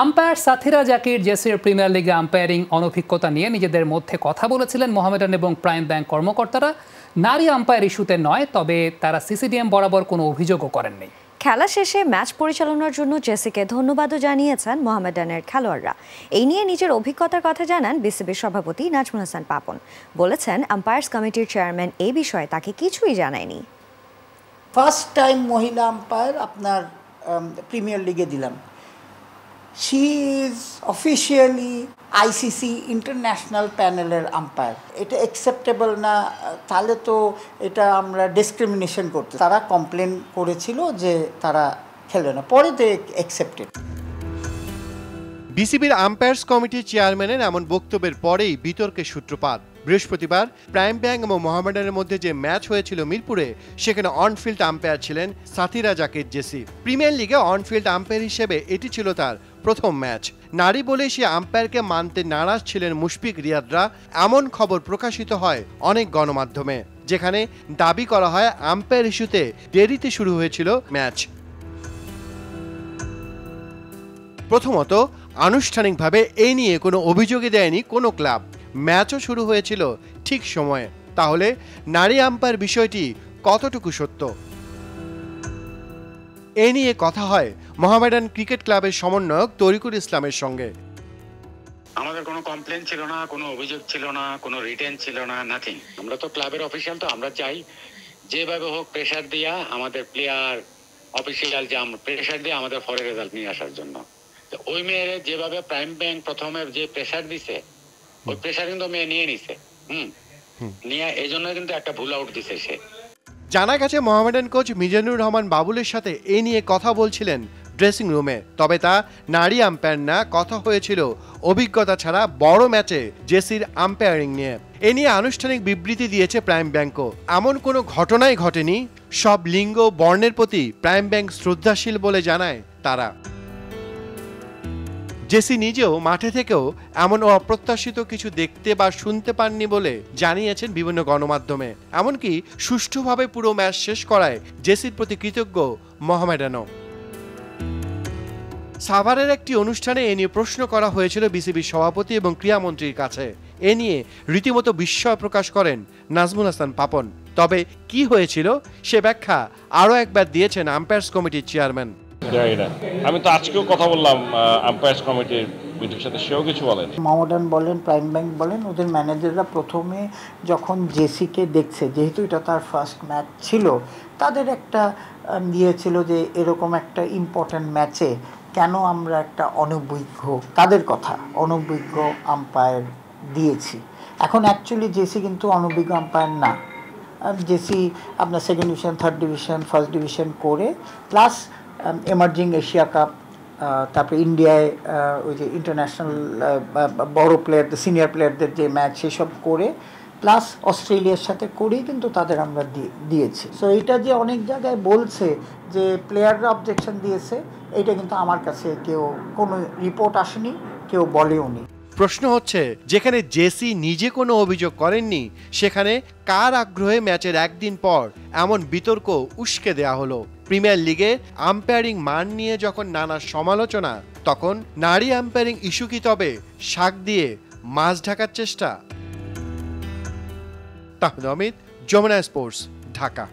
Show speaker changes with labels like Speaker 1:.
Speaker 1: Umpire সাথীরা Zakir জেসির premier লিগে umpiring অনভিজ্ঞতা নিয়ে নিজেদের মধ্যে কথা বলেছিলেন মোহামেডান এবং প্রাইম ব্যাংক কর্মকর্তারা। নারী আম্পায়ার ইস্যুতে নয়, তবে তারা সিসিডিএম বরাবর কোনো অভিযোগও করেননি।
Speaker 2: খেলা শেষে ম্যাচ পরিচালনার জন্য জেসিকে ধন্যবাদও জানিয়েছেন মোহামেডানের খেলোয়াড়রা। এই নিয়ে নিজের অভিজ্ঞতার কথা জানান বিসিবির সভাপতি নাজমুল হাসান পাপন। বলেছেন, আম্পায়ার্স কমিটির চেয়ারম্যান এই বিষয়ে তাকে কিছুই জানায়নি।
Speaker 3: ফার্স্ট টাইম মহিলা আম্পায়ার আপনার প্রিমিয়ার লিগে দিলাম। She is officially ICC international প্যানেলের আম্পায়ার। এটা অ্যাকসেপ্টেবল না, তাহলে তো এটা আমরা ডিসক্রিমিনেশন করতে। তারা কমপ্লেন করেছিল যে তারা খেলে না, পরে দে অ্যাকসেপ্টেড।
Speaker 4: বিসিবির আম্পায়ার্স কমিটির চেয়ারম্যানের এমন বক্তব্যের পরেই বিতর্কের সূত্রপাত। বৃহস্পতিবার প্রাইম ব্যাংক এবং মোহামেডানের মধ্যে যে ম্যাচ হয়েছিল মিরপুরে, সেখানে অনফিল্ড আম্পায়ার ছিলেন সাথীরা জাকির জেসি। প্রিমিয়ার লিগে অনফিল্ড আম্পায়ার হিসেবে এটি ছিল তার প্রথম ম্যাচ। নারী বলে সে আম্পায়ারকে মানতে নারাজ ছিলেন মুশফিক রিয়াদরা। এমন খবর প্রকাশিত হয় অনেক গণমাধ্যমে, যেখানে দাবি করা হয় আম্পায়ার ইস্যুতে দেরিতে শুরু হয়েছিল ম্যাচ। প্রথমত, আনুষ্ঠানিকভাবে এই নিয়ে কোনো অভিযোগই দেয়নি কোনো ক্লাব। ম্যাচও শুরু হয়েছিল ঠিক সময়ে। তাহলে নারী আম্পায়ার বিষয়টি কতটুকু সত্য? এ নিয়ে কথা হয় মোহামেডান ক্রিকেট ক্লাবের সমন্বয়ক তরিকুল ইসলামের সঙ্গে।
Speaker 5: আমাদের কোনো কমপ্লেন ছিল না, কোনো অভিযোগ ছিল না, কোনো রিটেন ছিল না, নাথিং। আমরা তো ক্লাবের অফিসিয়াল, তো আমরা চাই যেভাবে হোক প্রেশার দিয়া আমাদের প্লেয়ার অফিসিয়াল যে আমরা প্রেশার দিয়ে আমাদের ফরে রেজাল্ট নিয়ে আসার জন্য। তো ওই মেয়ের যেভাবে প্রাইম ব্যাংক প্রথমে যে প্রেশার দিছে, ওই প্রেশার কিন্তু মেয়ে নিয়ে নিছে। নিয়ে এই জন্য কিন্তু একটা ভুল আউট দিছে সে।
Speaker 4: জানা গেছে মোহামেডান কোচ মিজানুর রহমান বাবুলের সাথে এ নিয়ে কথা বলছিলেন ড্রেসিং রুমে। তবে তা নারী আম্পায়ার না, কথা হয়েছিল অভিজ্ঞতা ছাড়া বড় ম্যাচে জেসির আম্পায়ারিং নিয়ে। এ নিয়ে আনুষ্ঠানিক বিবৃতি দিয়েছে প্রাইম ব্যাংকও। এমন কোনো ঘটনাই ঘটেনি। সব লিঙ্গ বর্ণের প্রতি প্রাইম ব্যাংক শ্রদ্ধাশীল বলে জানায় তারা। জেসি নিজেও মাঠে থেকেও এমন অপ্রত্যাশিত কিছু দেখতে বা শুনতে পাননি বলে জানিয়েছেন বিভিন্ন গণমাধ্যমে। এমনকি সুষ্ঠুভাবে পুরো ম্যাচ শেষ করায় জেসির প্রতি কৃতজ্ঞ মোহামেডানও। সাভারের একটি অনুষ্ঠানে এ নিয়ে প্রশ্ন করা হয়েছিল বিসিবির সভাপতি এবং ক্রীড়ামন্ত্রীর কাছে। এ নিয়ে রীতিমতো বিস্ময় প্রকাশ করেন নাজমুল হাসান পাপন। তবে কি হয়েছিল সে ব্যাখ্যা আরও একবার দিয়েছেন আম্পায়ার্স কমিটির চেয়ারম্যান।
Speaker 6: আমি তো আজকেও কথা বললাম আম্পায়ার্স কমিটির মিটিংয়ের সাথে, সেও কিছু বলেন।
Speaker 3: মোহামেডান বলেন, প্রাইম ব্যাংক বলেন, ওদের ম্যানেজাররা প্রথমে যখন জেসিকে দেখছে, যেহেতু এটা তার ফার্স্ট ম্যাচ ছিল, তাদের একটা দিয়েছিল যে এরকম একটা ইম্পর্ট্যান্ট ম্যাচে কেন আমরা একটা অনভিজ্ঞ, তাদের কথা অনভিজ্ঞ আম্পায়ার দিয়েছি। এখন অ্যাকচুয়ালি জেসি কিন্তু অনভিজ্ঞ আম্পায়ার না। জেসি আপনার second division, third division, first division করে, প্লাস এমার্জিং এশিয়া কাপ, তারপরে ইন্ডিয়ায় ওই যে ইন্টারন্যাশনাল বড় প্লেয়ারদের, সিনিয়র প্লেয়ারদের যে ম্যাচ, সেসব করে, প্লাস অস্ট্রেলিয়ার সাথে করেই কিন্তু তাদের আমরা দিয়েছি। সো এটা যে অনেক জায়গায় বলছে যে প্লেয়াররা অবজেকশন দিয়েছে, এটা কিন্তু আমার কাছে কেউ কোনো রিপোর্ট আসেনি, কেউ বলেও নি।
Speaker 4: প্রশ্ন হচ্ছে, যেখানে জেসি নিজে কোনো অভিযোগ করেননি, সেখানে কার আগ্রহে ম্যাচের একদিন পর এমন বিতর্ক উস্কে দেয়া হলো? প্রিমিয়ার লিগে আম্পায়ারিং মান নিয়ে যখন নানা সমালোচনা, তখন নারী আম্পায়ারিং ইস্যু কি তবে শাক দিয়ে মাছ ঢাকার চেষ্টা? তাহমিদ, যমুনা স্পোর্টস, ঢাকা।